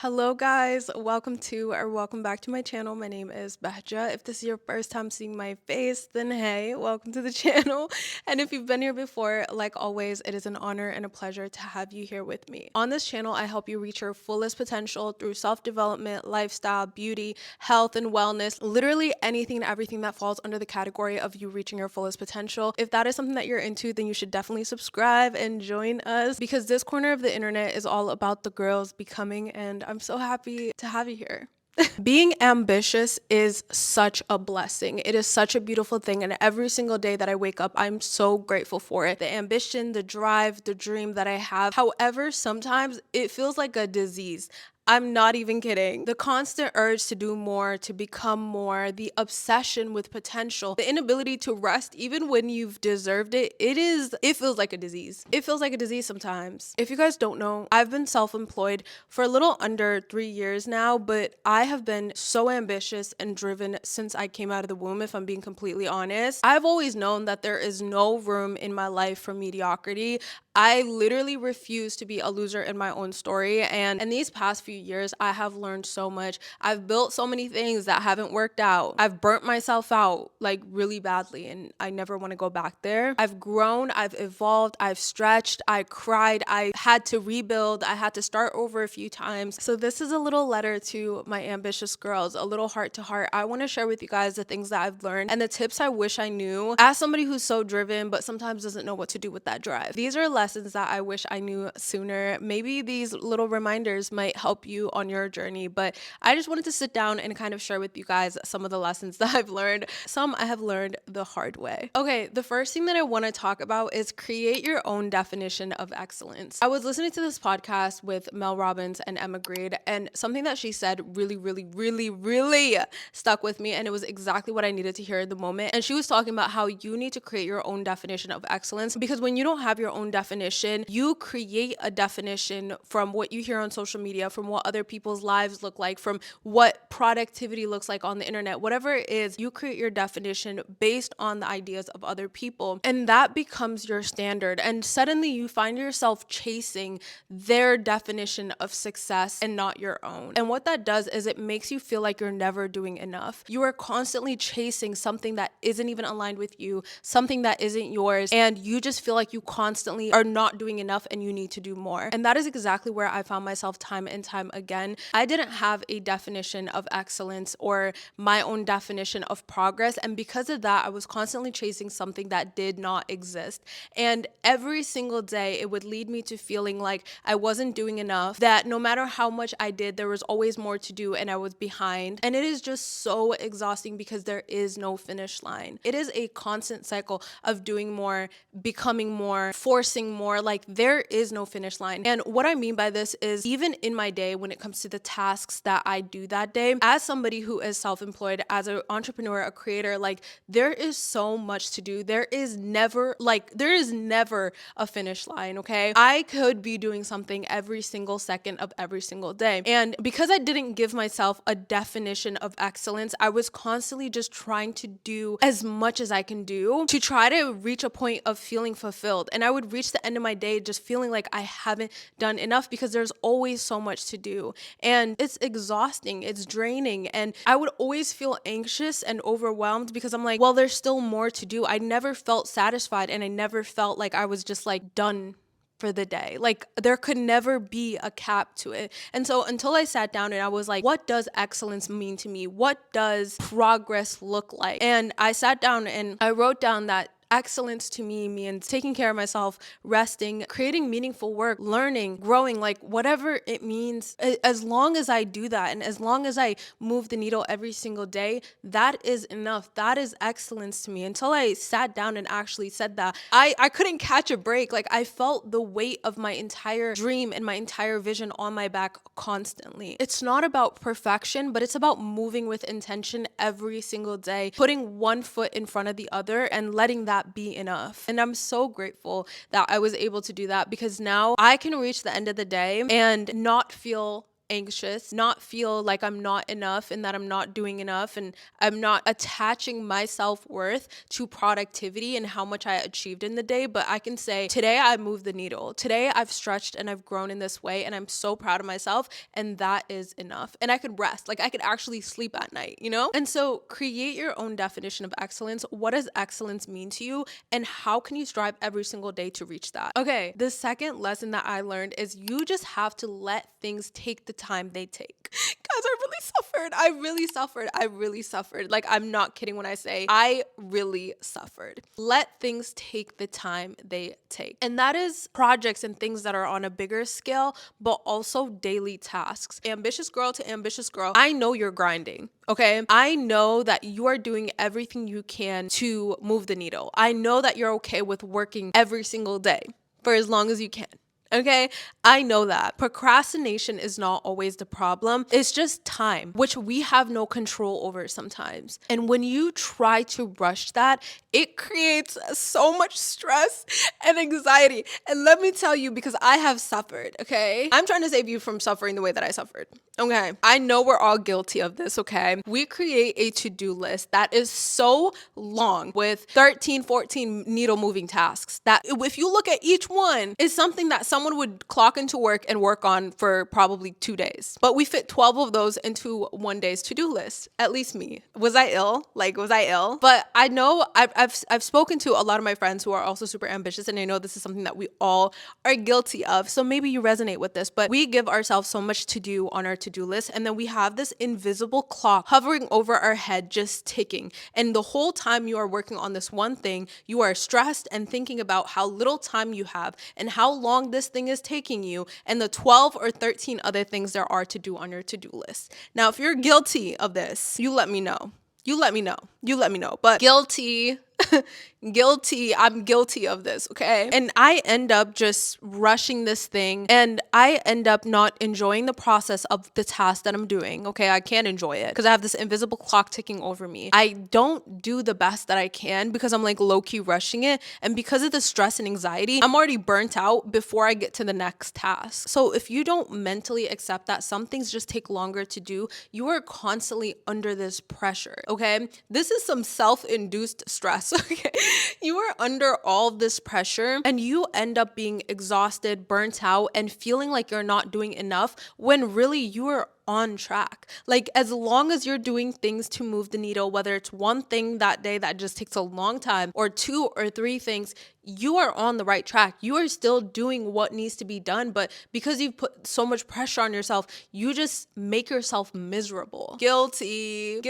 Hello guys, welcome back to my channel. My name is Bahja. If this is your first time seeing my face, then hey, welcome to the channel. And if you've been here before, like always, it is an honor and a pleasure to have you here with me. On this channel, I help you reach your fullest potential through self-development, lifestyle, beauty, health, and wellness, literally anything and everything that falls under the category of you reaching your fullest potential. If that is something that you're into, then you should definitely subscribe and join us because this corner of the internet is all about the girls becoming, and I'm so happy to have you here. Being ambitious is such a blessing. It is such a beautiful thing. And every single day that I wake up, I'm so grateful for it. The ambition, the drive, the dream that I have. However, sometimes it feels like a disease. I'm not even kidding. The constant urge to do more, to become more, the obsession with potential, the inability to rest even when you've deserved it, it feels like a disease. It feels like a disease sometimes. If you guys don't know, I've been self-employed for a little under 3 years now, but I have been so ambitious and driven since I came out of the womb, if I'm being completely honest. I've always known that there is no room in my life for mediocrity. I literally refuse to be a loser in my own story. And in these past few years, I have learned so much. I've built so many things that haven't worked out. I've burnt myself out like really badly, and I never want to go back there. I've grown, I've evolved, I've stretched, I cried, I had to rebuild, I had to start over a few times. So this is a little letter to my ambitious girls, a little heart to heart. I want to share with you guys the things that I've learned and the tips I wish I knew as somebody who's so driven, but sometimes doesn't know what to do with that drive. These are lessons that I wish I knew sooner. Maybe these little reminders might help you on your journey, but I just wanted to sit down and kind of share with you guys some of the lessons that I've learned. Some I have learned the hard way. Okay, the first thing that I want to talk about is create your own definition of excellence. I was listening to this podcast with Mel Robbins and Emma Grade, and something that she said really stuck with me, and it was exactly what I needed to hear at the moment. And she was talking about how you need to create your own definition of excellence, because when you don't have your own definition, you create a definition from what you hear on social media, from what other people's lives look like, from what productivity looks like on the internet, whatever it is, you create your definition based on the ideas of other people, and that becomes your standard. And suddenly you find yourself chasing their definition of success and not your own. And what that does is it makes you feel like you're never doing enough. You are constantly chasing something that isn't even aligned with you, something that isn't yours, and you just feel like you constantly are not doing enough and you need to do more. And that is exactly where I found myself time and time again. I didn't have a definition of excellence or my own definition of progress, and because of that, I was constantly chasing something that did not exist. And every single day, it would lead me to feeling like I wasn't doing enough, that no matter how much I did, there was always more to do and I was behind. And it is just so exhausting because there is no finish line. It is a constant cycle of doing more, becoming more, forcing more. Like, there is no finish line. And what I mean by this is, even in my day, when it comes to the tasks that I do that day, as somebody who is self-employed, as an entrepreneur, a creator, like, there is so much to do. There is never a finish line, okay? I could be doing something every single second of every single day. And because I didn't give myself a definition of excellence, I was constantly just trying to do as much as I can do to try to reach a point of feeling fulfilled. And I would reach the end of my day just feeling like I haven't done enough because there's always so much to do. And it's exhausting, it's draining. And I would always feel anxious and overwhelmed because I'm like, well, there's still more to do. I never felt satisfied, and I never felt like I was just like done for the day. Like, there could never be a cap to it. And so until I sat down and I was like, what does excellence mean to me? What does progress look like? And I sat down and I wrote down that excellence to me means taking care of myself, resting, creating meaningful work, learning, growing, like whatever it means. As long as I do that and as long as I move the needle every single day, that is enough. That is excellence to me. Until I sat down and actually said that, I couldn't catch a break. Like, I felt the weight of my entire dream and my entire vision on my back constantly. It's not about perfection, but it's about moving with intention every single day, putting one foot in front of the other and letting that be enough. And I'm so grateful that I was able to do that, because now I can reach the end of the day and not feel anxious, not feel like I'm not enough and that I'm not doing enough, and I'm not attaching my self-worth to productivity and how much I achieved in the day. But I can say, today I moved the needle. Today I've stretched and I've grown in this way, and I'm so proud of myself, and that is enough. And I could rest. Like, I could actually sleep at night, you know? And so create your own definition of excellence. What does excellence mean to you? And how can you strive every single day to reach that? Okay, the second lesson that I learned is you just have to let things take the time they take. Guys, I really suffered. I really suffered. Like, I'm not kidding when I say I really suffered. Let things take the time they take. And that is projects and things that are on a bigger scale, but also daily tasks. Ambitious girl to ambitious girl, I know you're grinding. Okay, I know that you are doing everything you can to move the needle. I know that you're okay with working every single day for as long as you can. Okay, I know that. Procrastination is not always the problem. It's just time, which we have no control over sometimes. And when you try to rush that, it creates so much stress and anxiety. And let me tell you, because I have suffered, okay? I'm trying to save you from suffering the way that I suffered. Okay, I know we're all guilty of this, okay? We create a to-do list that is so long with 13, 14 needle moving tasks that if you look at each one, is something that someone would clock into work and work on for probably 2 days. But we fit 12 of those into one day's to-do list. At least me. Was I ill? Was I ill? But I know I've spoken to a lot of my friends who are also super ambitious, and I know this is something that we all are guilty of. So maybe you resonate with this, but we give ourselves so much to do on our to-do list, and then we have this invisible clock hovering over our head just ticking. And the whole time you are working on this one thing, you are stressed and thinking about how little time you have and how long this thing is taking you, and the 12 or 13 other things there are to do on your to-do list. Now, if you're guilty of this, you let me know. But guilty. Guilty. I'm guilty of this, okay? And I end up just rushing this thing, and I end up not enjoying the process of the task that I'm doing, okay? I can't enjoy it because I have this invisible clock ticking over me. I don't do the best that I can because I'm low-key rushing it, and because of the stress and anxiety, I'm already burnt out before I get to the next task. So if you don't mentally accept that some things just take longer to do, you are constantly under this pressure, okay? This is some self-induced stress, okay? You are under all this pressure, and you end up being exhausted, burnt out, and feeling like you're not doing enough when really you are on track. As long as you're doing things to move the needle, whether it's one thing that day that just takes a long time or 2 or 3 things, you are on the right track. You are still doing what needs to be done, but because you've put so much pressure on yourself, you just make yourself miserable. Guilty.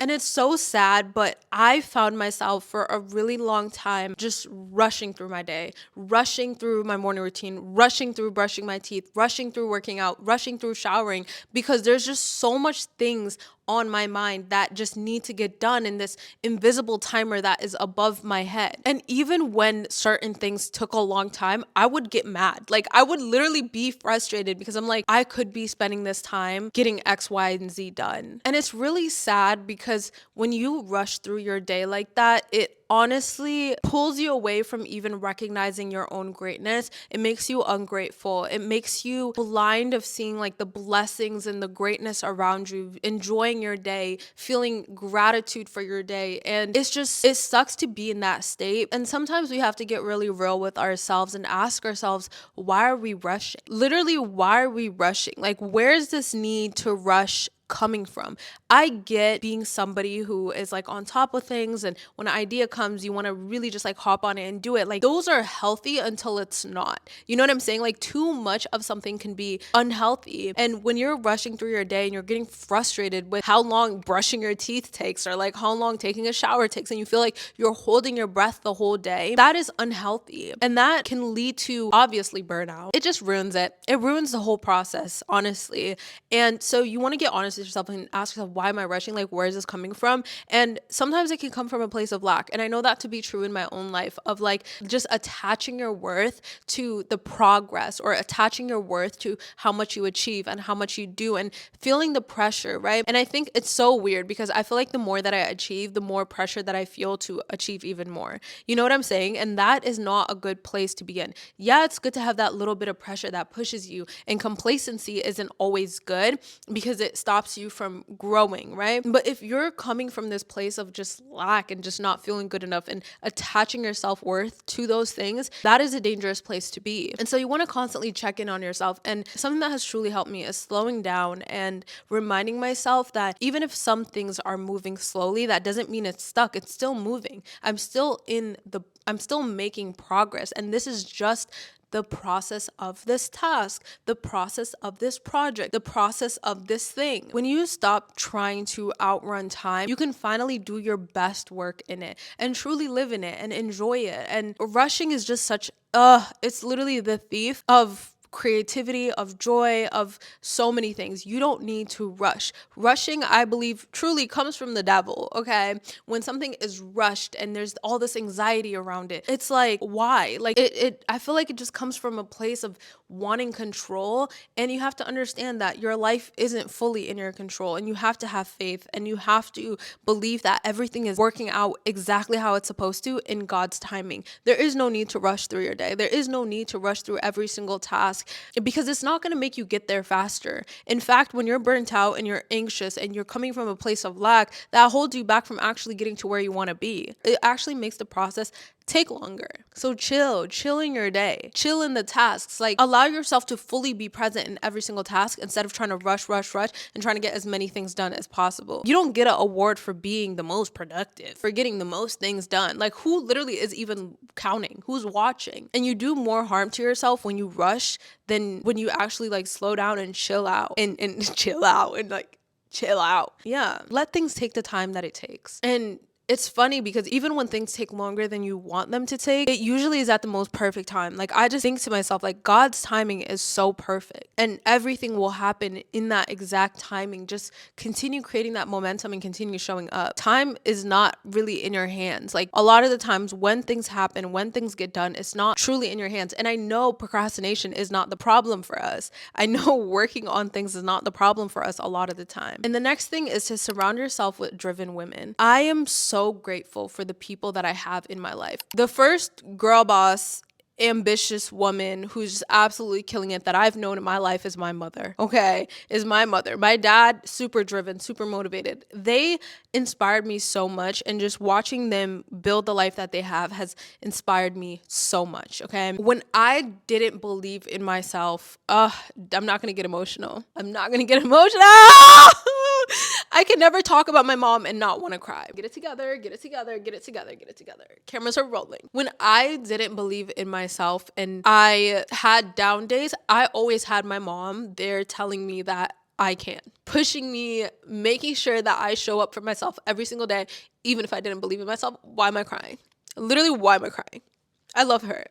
And it's so sad, but I found myself for a really long time just rushing through my day, rushing through my morning routine, rushing through brushing my teeth, rushing through working out, rushing through showering, because there's just so much things on my mind that just need to get done in this invisible timer that is above my head. And even when certain things took a long time, I would get mad. I would literally be frustrated because I'm like, I could be spending this time getting X, Y, and Z done. And it's really sad because when you rush through your day like that, it honestly pulls you away from even recognizing your own greatness. It makes you ungrateful. It makes you blind of seeing the blessings and the greatness around you, enjoying your day, feeling gratitude for your day. And it sucks to be in that state. And sometimes we have to get really real with ourselves and ask ourselves, why are we rushing? Literally, why are we rushing? Where's this need to rush coming from? I get being somebody who is on top of things, and when an idea comes, you want to really just hop on it and do it. Those are healthy until it's not. You know what I'm saying? Too much of something can be unhealthy. And when you're rushing through your day and you're getting frustrated with how long brushing your teeth takes, or how long taking a shower takes, and you feel like you're holding your breath the whole day, that is unhealthy. And that can lead to obviously burnout. It just ruins it. It ruins the whole process, honestly. And so you want to get honest analyze yourself and ask yourself, why am I rushing? Like, where is this coming from? And sometimes it can come from a place of lack. And I know that to be true in my own life, of like just attaching your worth to the progress, or attaching your worth to how much you achieve and how much you do, and feeling the pressure, right? And I think it's so weird because I feel like the more that I achieve, the more pressure that I feel to achieve even more. You know what I'm saying? And that is not a good place to be in. Yeah, it's good to have that little bit of pressure that pushes you, and complacency isn't always good because it stops you from growing, right? But if you're coming from this place of just lack and just not feeling good enough and attaching your self-worth to those things, that is a dangerous place to be. And so you want to constantly check in on yourself. And something that has truly helped me is slowing down and reminding myself that even if some things are moving slowly, that doesn't mean it's stuck. It's still moving. I'm still making progress. And this is just the process of this task, the process of this project, the process of this thing. When you stop trying to outrun time, you can finally do your best work in it and truly live in it and enjoy it. And rushing is just it's literally the thief of creativity, of joy, of so many things. You don't need to rush. Rushing, I believe, truly comes from the devil, okay? When something is rushed and there's all this anxiety around it, it's like, why? Like I feel like it just comes from a place of wanting control, and you have to understand that your life isn't fully in your control, and you have to have faith, and you have to believe that everything is working out exactly how it's supposed to in God's timing. There is no need to rush through your day. There is no need to rush through every single task, because it's not going to make you get there faster. In fact, when you're burnt out and you're anxious and you're coming from a place of lack, that holds you back from actually getting to where you want to be. It actually makes the process take longer. So chill in your day, chill in the tasks, like allow yourself to fully be present in every single task instead of trying to rush and trying to get as many things done as possible. You don't get an award for being the most productive, for getting the most things done. Like, who literally is even counting? Who's watching? And you do more harm to yourself when you rush than when you actually like slow down and chill out and chill out and like chill out. Yeah. Let things take the time that it takes. And it's funny because even when things take longer than you want them to take, it usually is at the most perfect time. Like, I just think to myself, like, God's timing is so perfect and everything will happen in that exact timing. Just continue creating that momentum and continue showing up. Time is not really in your hands. Like, a lot of the times when things happen, when things get done, it's not truly in your hands. And I know procrastination is not the problem for us. I know working on things is not the problem for us a lot of the time. And the next thing is to surround yourself with driven women. I am so grateful for the people that I have in my life. The first girl boss, ambitious woman who's just absolutely killing it that I've known in my life is my mother. Okay, is my mother. My dad, super driven, super motivated. They inspired me so much, and just watching them build the life that they have has inspired me so much. Okay, when I didn't believe in myself, I'm not gonna get emotional. I can never talk about my mom and not want to cry. Get it together. Cameras are rolling. When I didn't believe in myself and I had down days, I always had my mom there telling me that I can, pushing me, making sure that I show up for myself every single day, even if I didn't believe in myself. Why am I crying? Literally, why am I crying? I love her.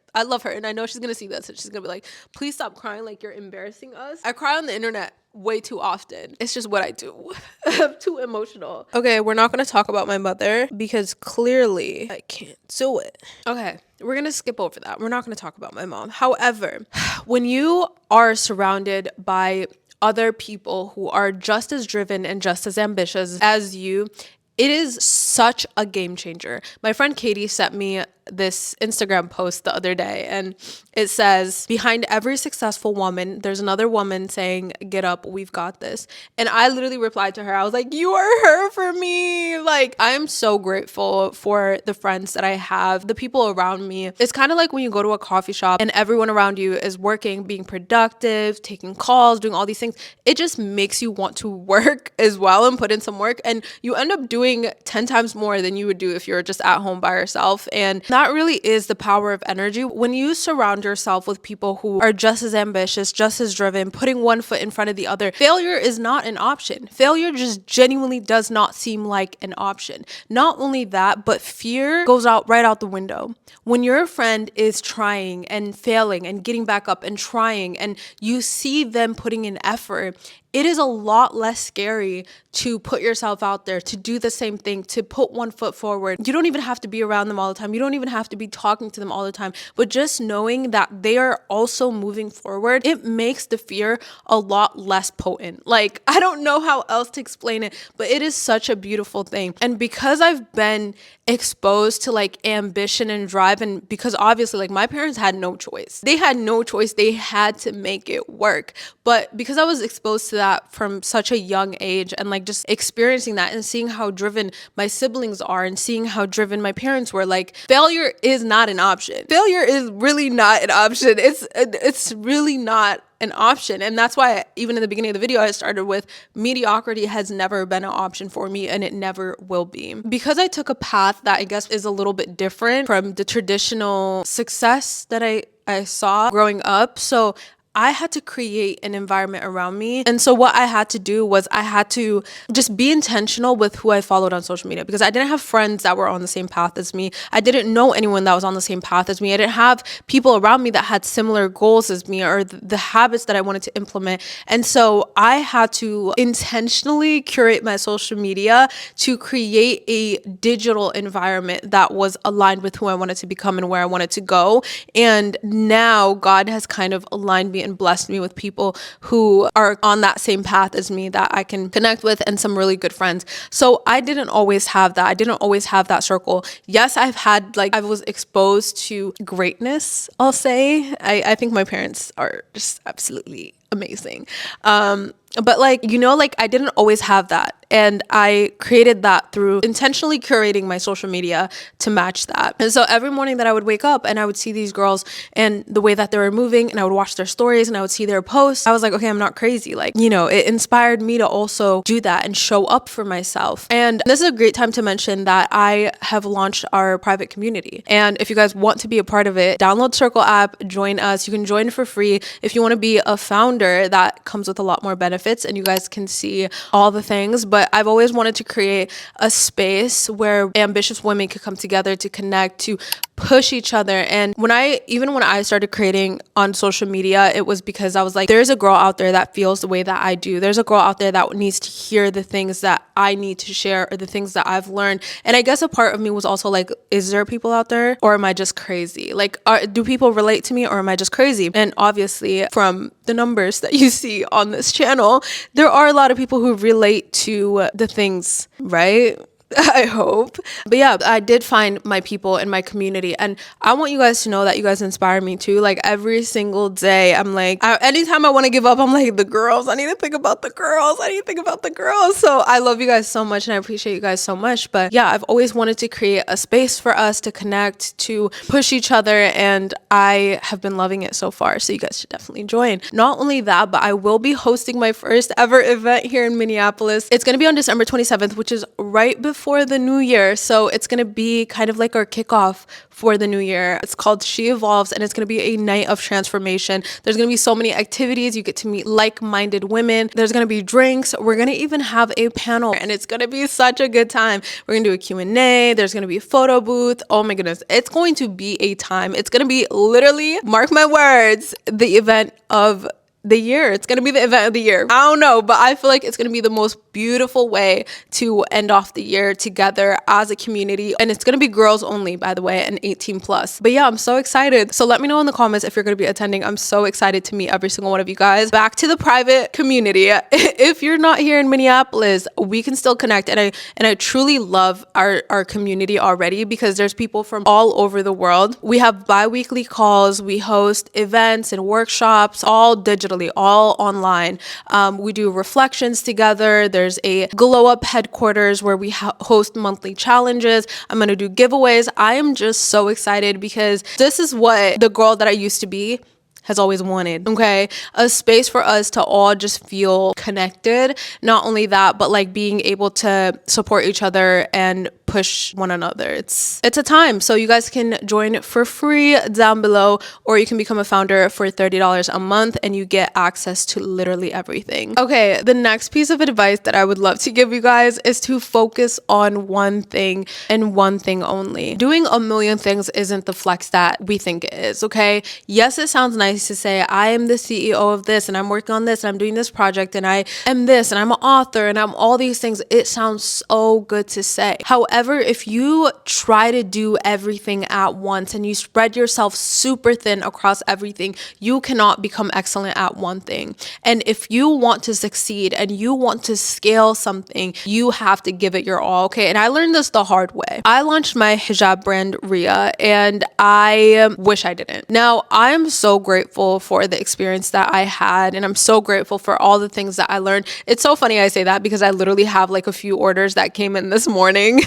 And I know she's going to see this and she's going to be like, please stop crying, like you're embarrassing us. I cry on the internet way too often. It's just what I do. I'm too emotional. Okay, we're not going to talk about my mother because clearly I can't do it. Okay, we're going to skip over that. We're not going to talk about my mom. However, when you are surrounded by other people who are just as driven and just as ambitious as you, it is such a game changer. My friend Katie sent me this Instagram post the other day, and it says, behind every successful woman, there's another woman saying, get up, we've got this. And I literally replied to her. I was like, you are her for me. Like, I'm so grateful for the friends that I have, the people around me. It's kind of like when you go to a coffee shop and everyone around you is working, being productive, taking calls, doing all these things. It just makes you want to work as well and put in some work. And you end up doing 10 times more than you would do if you're just at home by yourself. And that really is the power of energy. When you surround yourself with people who are just as ambitious, just as driven, putting one foot in front of the other, failure is not an option. Failure just genuinely does not seem like an option. Not only that, but fear goes out right out the window. When your friend is trying and failing and getting back up and trying, and you see them putting in effort, it is a lot less scary to put yourself out there, to do the same thing, to put one foot forward. You don't even have to be around them all the time. You don't even have to be talking to them all the time. But just knowing that they are also moving forward, it makes the fear a lot less potent. Like, I don't know how else to explain it, but it is such a beautiful thing. And because I've been exposed to like ambition and drive, and because obviously like my parents had no choice. They had no choice. They had to make it work. But because I was exposed to that from such a young age, and like just experiencing that and seeing how driven my siblings are and seeing how driven my parents were, like failure is not an option. Failure is really not an option. It's really not an option. And that's why even in the beginning of the video, I started with mediocrity has never been an option for me, and it never will be. Because I took a path that I guess is a little bit different from the traditional success that I saw growing up. So I had to create an environment around me. And so what I had to do was I had to just be intentional with who I followed on social media, because I didn't have friends that were on the same path as me. I didn't know anyone that was on the same path as me. I didn't have people around me that had similar goals as me, or the habits that I wanted to implement. And so I had to intentionally curate my social media to create a digital environment that was aligned with who I wanted to become and where I wanted to go. And now God has kind of aligned me and blessed me with people who are on that same path as me that I can connect with, and some really good friends. So I didn't always have that. I didn't always have that circle. Yes, I was exposed to greatness, I'll say. I think my parents are just absolutely amazing. But like, like I didn't always have that. And I created that through intentionally curating my social media to match that. And so every morning that I would wake up and I would see these girls and the way that they were moving, and I would watch their stories and I would see their posts, I was like, okay, I'm not crazy. Like, it inspired me to also do that and show up for myself. And this is a great time to mention that I have launched our private community. And if you guys want to be a part of it, download Circle app, join us. You can join for free. If you want to be a founder, that comes with a lot more benefits, and you guys can see all the things. But I've always wanted to create a space where ambitious women could come together to connect, to push each other. And when I started creating on social media, it was because I was like, there's a girl out there that feels the way that I do. There's a girl out there that needs to hear the things that I need to share, or the things that I've learned. And I guess a part of me was also like, is there people out there, or am I just crazy? Like, do people relate to me, or am I just crazy? And obviously from the numbers that you see on this channel, there are a lot of people who relate to the things, right? I hope. But yeah, I did find my people in my community, and I want you guys to know that you guys inspire me too. Like every single day, I'm like, anytime I want to give up, I'm like, the girls, I need to think about the girls. I need to think about the girls. So I love you guys so much, and I appreciate you guys so much. But yeah, I've always wanted to create a space for us to connect, to push each other, and I have been loving it so far. So you guys should definitely join. Not only that, but I will be hosting my first ever event here in Minneapolis. It's going to be on December 27th, which is right before the new year. So it's going to be kind of like our kickoff for the new year. It's called She Evolves, and it's going to be a night of transformation. There's going to be so many activities. You get to meet like-minded women. There's going to be drinks. We're going to even have a panel, and it's going to be such a good time. We're going to do a Q&A. There's going to be a photo booth. Oh my goodness. It's going to be a time. It's going to be literally, mark my words, the event of the year. It's going to be the event of the year. I don't know, but I feel like it's going to be the most beautiful way to end off the year together as a community. And it's going to be girls only, by the way, and 18 plus. But yeah, I'm so excited. So let me know in the comments if you're going to be attending. I'm so excited to meet every single one of you guys. Back to the private community. If you're not here in Minneapolis, we can still connect. And I truly love our community already, because there's people from all over the world. We have bi-weekly calls. We host events and workshops, all digitally, all online. We do reflections together. There's a glow up headquarters where we host monthly challenges. I'm going to do giveaways. I am just so excited, because this is what the girl that I used to be has always wanted. Okay, a space for us to all just feel connected. Not only that, but like being able to support each other and push one another. It's a time. So you guys can join for free down below, or you can become a founder for $30 a month and you get access to literally everything. Okay, the next piece of advice that I would love to give you guys is to focus on one thing and one thing only. Doing a million things isn't the flex that we think it is, okay? Yes, it sounds nice to say, I am the CEO of this and I'm working on this and I'm doing this project and I am this and I'm an author and I'm all these things. It sounds so good to say. However, if you try to do everything at once and you spread yourself super thin across everything, you cannot become excellent at one thing. And if you want to succeed and you want to scale something, you have to give it your all, okay? And I learned this the hard way. I launched my hijab brand, Ria, and I wish I didn't. Now, I'm so grateful for the experience that I had, and I'm so grateful for all the things that I learned. It's so funny I say that because I literally have like a few orders that came in this morning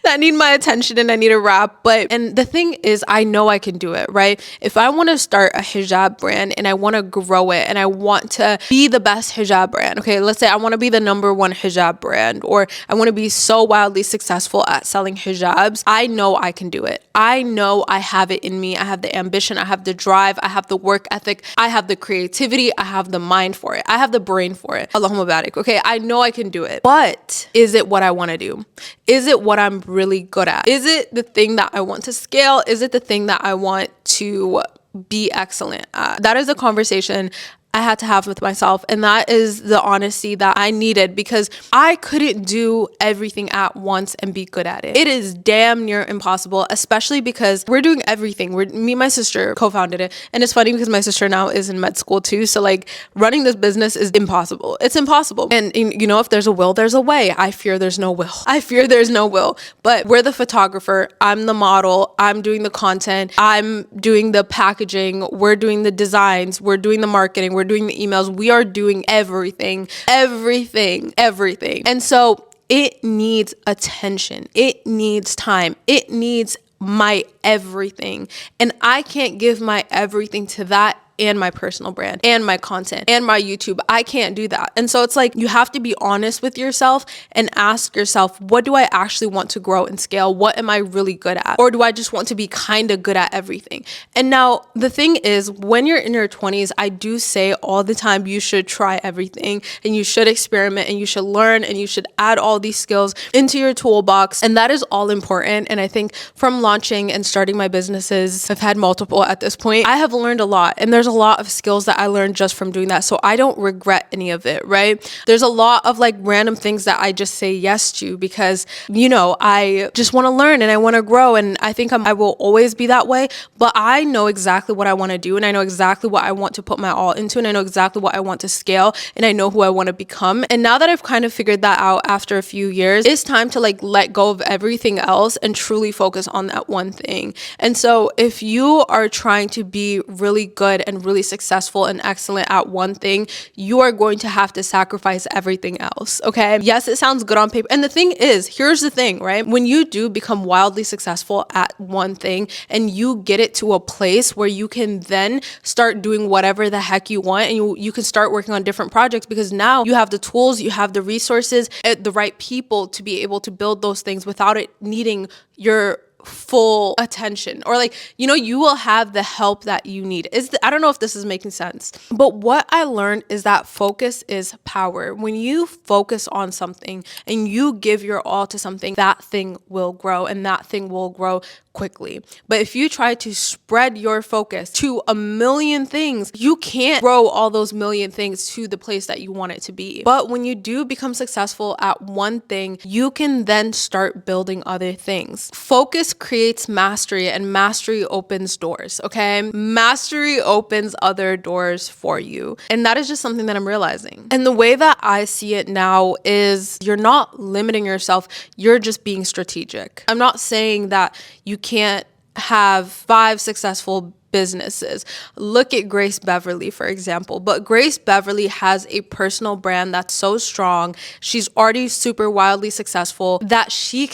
that need my attention and I need a wrap. And the thing is, I know I can do it, right? If I want to start a hijab brand and I want to grow it and I want to be the best hijab brand, okay, let's say I want to be the #1 hijab brand, or I want to be so wildly successful at selling hijabs, I know I can do it. I know I have it in me. I have the ambition, I have the drive, I have the work ethic, I have the creativity, I have the mind for it, I have the brain for it. Allahumma barik, okay? I know I can do it. But is it what I want to do? Is it what I'm really good at? Is it the thing that I want to scale? Is it the thing that I want to be excellent at? That is a conversation I had to have with myself, and that is the honesty that I needed, because I couldn't do everything at once and be good at it. It is damn near impossible, especially because we're doing everything. Me and my sister co-founded it, and it's funny because my sister now is in med school too, so like running this business is impossible. It's impossible. And you know, if there's a will, there's a way. I fear there's no will. I fear there's no will. But we're the photographer, I'm the model, I'm doing the content, I'm doing the packaging, we're doing the designs, we're doing the marketing, we're doing the emails, we are doing everything. And so it needs attention, it needs time, it needs my everything. And I can't give my everything to that and my personal brand and my content and my YouTube. I can't do that. And so it's like, you have to be honest with yourself and ask yourself, what do I actually want to grow and scale? What am I really good at? Or do I just want to be kind of good at everything? And now the thing is, when you're in your 20s, I do say all the time, you should try everything and you should experiment and you should learn and you should add all these skills into your toolbox. And that is all important. And I think from launching and starting my businesses, I've had multiple at this point, I have learned a lot. And there's a lot of skills that I learned just from doing that. So I don't regret any of it, right? There's a lot of like random things that I just say yes to because, you know, I just want to learn and I want to grow. And I think I will always be that way, but I know exactly what I want to do. And I know exactly what I want to put my all into. And I know exactly what I want to scale. And I know who I want to become. And now that I've kind of figured that out after a few years, it's time to like let go of everything else and truly focus on that one thing. And so if you are trying to be really good and really successful and excellent at one thing, you are going to have to sacrifice everything else, okay? Yes, it sounds good on paper. And the thing is, here's the thing, right? When you do become wildly successful at one thing and you get it to a place where you can then start doing whatever the heck you want, and you can start working on different projects because now you have the tools, you have the resources, the right people to be able to build those things without it needing your full attention, or like, you know, you will have the help that you need. I don't know if this is making sense, but what I learned is that focus is power. When you focus on something and you give your all to something, that thing will grow, and that thing will grow quickly. But if you try to spread your focus to a million things, you can't grow all those million things to the place that you want it to be. But when you do become successful at one thing, you can then start building other things. Focus creates mastery, and mastery opens doors, okay? Mastery opens other doors for you. And that is just something that I'm realizing. And the way that I see it now is you're not limiting yourself, you're just being strategic. I'm not saying that you can't have 5 successful businesses. Look at Grace Beverly, for example. But Grace Beverly has a personal brand that's so strong. She's already super wildly successful that she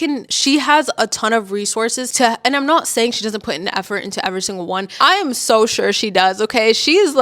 has a ton of resources to, and I'm not saying she doesn't put an effort into every single one. I am so sure she does, okay? She is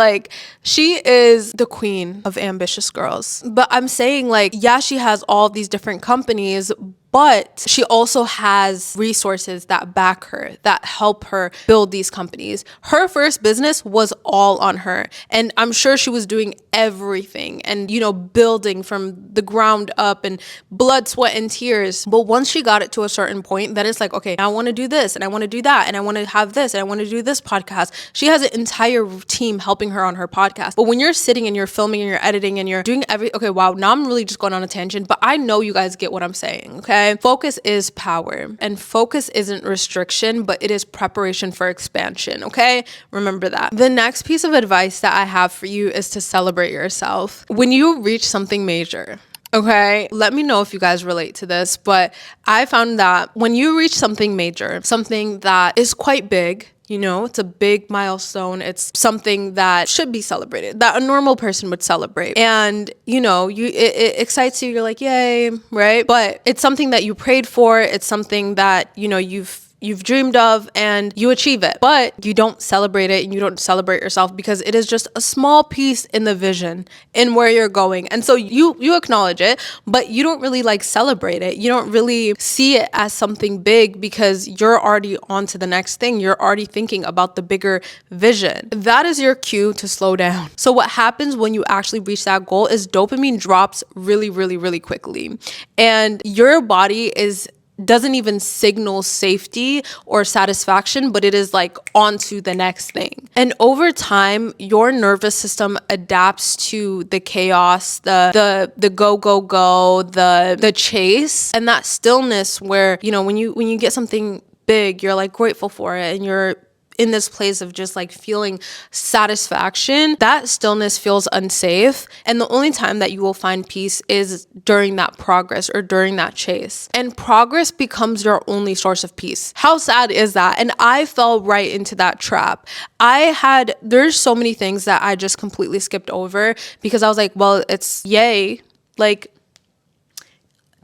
the queen of ambitious girls. But I'm saying, like, yeah, she has all these different companies, but she also has resources that back her, that help her build these companies. Her first business was all on her. And I'm sure she was doing everything and, building from the ground up and blood, sweat, and tears. But once she got it to a certain point, then it's like, okay, I want to do this and I want to do that and I want to have this and I want to do this podcast. She has an entire team helping her on her podcast. But when you're sitting and you're filming and you're editing and you're doing okay, wow, now I'm really just going on a tangent, but I know you guys get what I'm saying, okay? Focus is power, and focus isn't restriction, but it is preparation for expansion, okay? Remember that. The next piece of advice that I have for you is to celebrate yourself. When you reach something major, okay, let me know if you guys relate to this, but I found that when you reach something major, something that is quite big, it's a big milestone. It's something that should be celebrated, that a normal person would celebrate. And, it excites you. You're like, yay, right? But it's something that you prayed for. It's something that, you've dreamed of and you achieve it, but you don't celebrate it and you don't celebrate yourself because it is just a small piece in the vision in where you're going. And so you acknowledge it, but you don't really celebrate it. You don't really see it as something big because you're already on to the next thing. You're already thinking about the bigger vision. That is your cue to slow down. So what happens when you actually reach that goal is dopamine drops really, really, really quickly. And your body doesn't even signal safety or satisfaction, but it is on to the next thing. And over time, your nervous system adapts to the chaos, the go, go, go, the chase, and that stillness where, when you get something big, you're grateful for it and you're in this place of just feeling satisfaction. That stillness feels unsafe. And the only time that you will find peace is during that progress or during that chase. And progress becomes your only source of peace. How sad is that? And I fell right into that trap. There's so many things that I just completely skipped over because I was like, well, it's yay.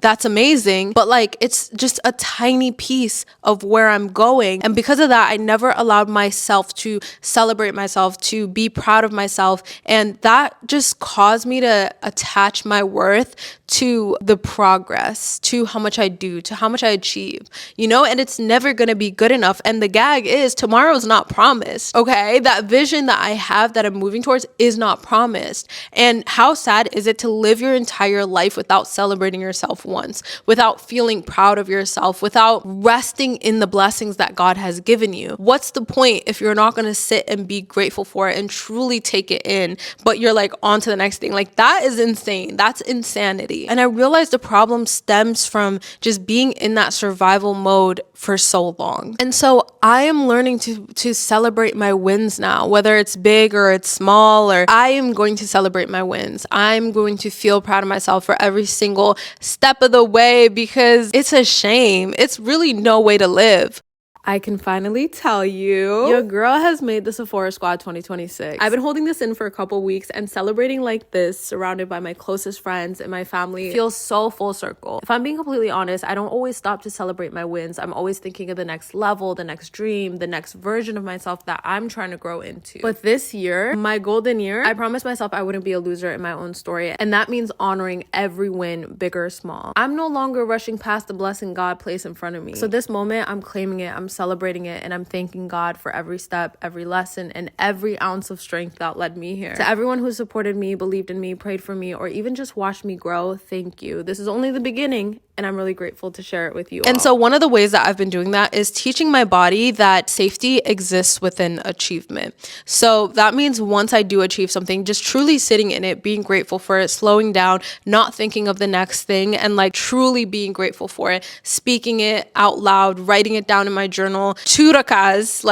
That's amazing, but it's just a tiny piece of where I'm going. And because of that, I never allowed myself to celebrate myself, to be proud of myself. And that just caused me to attach my worth to the progress, to how much I do, to how much I achieve, and it's never going to be good enough. And the gag is tomorrow's not promised. Okay. That vision that I have that I'm moving towards is not promised. And how sad is it to live your entire life without celebrating yourself once, without feeling proud of yourself, without resting in the blessings that God has given you? What's the point if you're not going to sit and be grateful for it and truly take it in, but you're on to the next thing? That is insane. That's insanity. And I realized the problem stems from just being in that survival mode for so long. And so I am learning to celebrate my wins now, whether it's big or it's small, or I am going to celebrate my wins. I'm going to feel proud of myself for every single step of the way because it's a shame. It's really no way to live. I can finally tell you, your girl has made the Sephora Squad 2026. I've been holding this in for a couple weeks, and celebrating like this, surrounded by my closest friends and my family, feels so full circle. If I'm being completely honest, I don't always stop to celebrate my wins. I'm always thinking of the next level, the next dream, the next version of myself that I'm trying to grow into. But this year, my golden year, I promised myself I wouldn't be a loser in my own story, and that means honoring every win, big or small. I'm no longer rushing past the blessing God placed in front of me. So this moment, I'm claiming it, I'm celebrating it, and I'm thanking God for every step, every lesson, and every ounce of strength that led me here. To everyone who supported me, believed in me, prayed for me, or even just watched me grow, thank you. This is only the beginning, and I'm really grateful to share it with you all. And so one of the ways that I've been doing that is teaching my body that safety exists within achievement. So that means once I do achieve something, just truly sitting in it, being grateful for it, slowing down, not thinking of the next thing, and truly being grateful for it, speaking it out loud, writing it down in my journal. Churakas,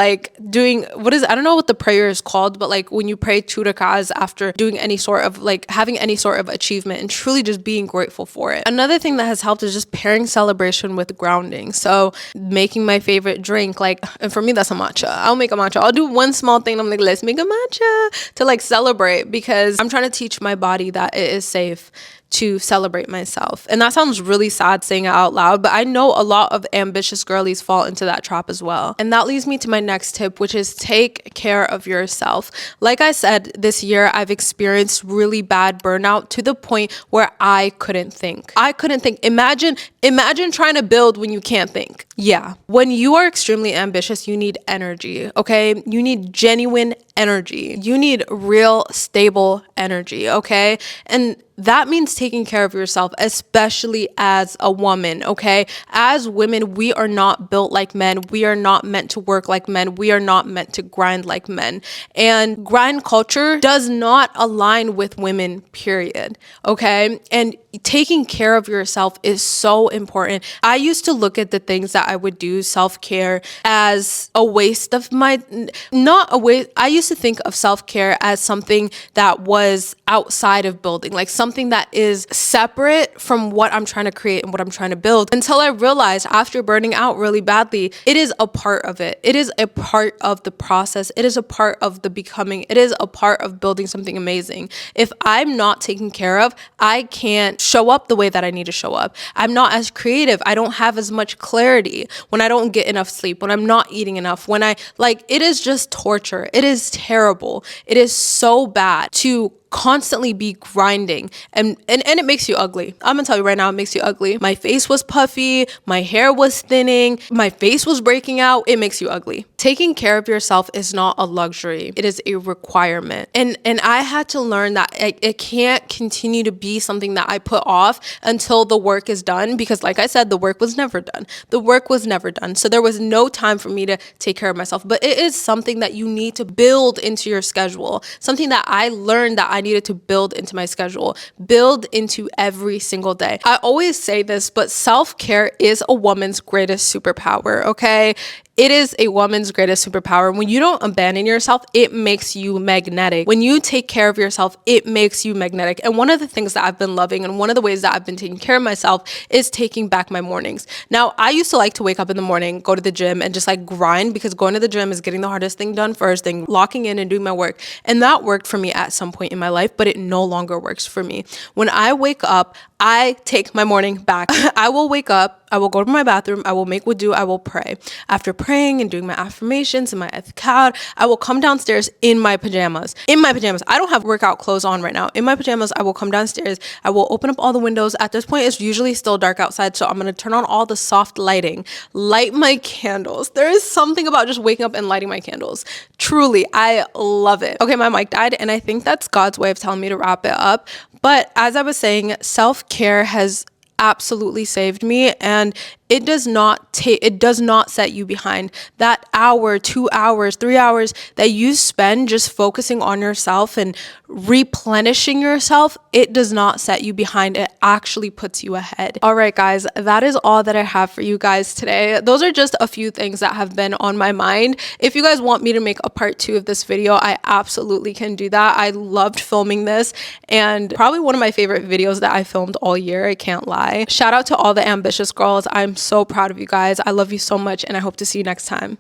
doing, I don't know what the prayer is called, but when you pray churakas after doing any sort of having any sort of achievement, and truly just being grateful for it. Another thing that has helped is just pairing celebration with grounding. So making my favorite drink, and for me that's a matcha. I'll make a matcha. I'll do one small thing. I'm let's make a matcha to celebrate, because I'm trying to teach my body that it is safe to celebrate myself. And that sounds really sad saying it out loud, but I know a lot of ambitious girlies fall into that trap as well. And that leads me to my next tip, which is take care of yourself. Like I said, this year I've experienced really bad burnout to the point where I couldn't think. Imagine trying to build when you can't think. Yeah. When you are extremely ambitious, you need energy, okay? You need genuine energy. You need real, stable energy, okay? And that means taking care of yourself, especially as a woman, okay? As women, we are not built like men. We are not meant to work like men. We are not meant to grind like men. And grind culture does not align with women, period, okay? And taking care of yourself is so important. I used to look at the things that I would do, self-care, as a waste of not a waste. I used to think of self-care as something that was outside of building, like something that is separate from what I'm trying to create and what I'm trying to build, until I realized after burning out really badly, it is a part of it. It is a part of the process. It is a part of the becoming. It is a part of building something amazing. If I'm not taken care of, I can't show up the way that I need to show up. I'm not as creative. I don't have as much clarity when I don't get enough sleep, when I'm not eating enough, it is just torture. It is terrible. It is so bad to constantly be grinding and it makes you ugly. I'm gonna tell you right now, it makes you ugly. My face was puffy, my hair was thinning, my face was breaking out. It makes you ugly. Taking care of yourself is not a luxury. It is a requirement. And I had to learn that it can't continue to be something that I put off until the work is done, because like I said, the work was never done. The work was never done. So there was no time for me to take care of myself. But it is something that you need to build into your schedule. Something that I learned that I needed to build into my schedule, build into every single day. I always say this, but self-care is a woman's greatest superpower, okay? It is a woman's greatest superpower. When you don't abandon yourself, it makes you magnetic. When you take care of yourself, it makes you magnetic. And one of the things that I've been loving and one of the ways that I've been taking care of myself is taking back my mornings. Now, I used to like to wake up in the morning, go to the gym and just like grind, because going to the gym is getting the hardest thing done first, then locking in and doing my work. And that worked for me at some point in my life, but it no longer works for me. When I wake up, I take my morning back. I will wake up, I will go to my bathroom, I will make wudu, I will pray. After praying and doing my affirmations and my adhkar, I will come downstairs in my pajamas. I don't have workout clothes on right now. In my pajamas, I will come downstairs. I will open up all the windows. At this point, it's usually still dark outside, so I'm going to turn on all the soft lighting, light my candles. There is something about just waking up and lighting my candles. Truly, I love it. Okay, my mic died, and I think that's God's way of telling me to wrap it up. But as I was saying, self-care has absolutely saved me, and it does not set you behind. That hour, 2 hours, 3 hours that you spend just focusing on yourself and replenishing yourself, it does not set you behind. It actually puts you ahead. All right, guys, that is all that I have for you guys today. Those are just a few things that have been on my mind. If you guys want me to make a part 2 of this video, I absolutely can do that. I loved filming this, and probably one of my favorite videos that I filmed all year. I can't lie. Shout out to all the ambitious girls. I'm so proud of you guys. I love you so much, and I hope to see you next time.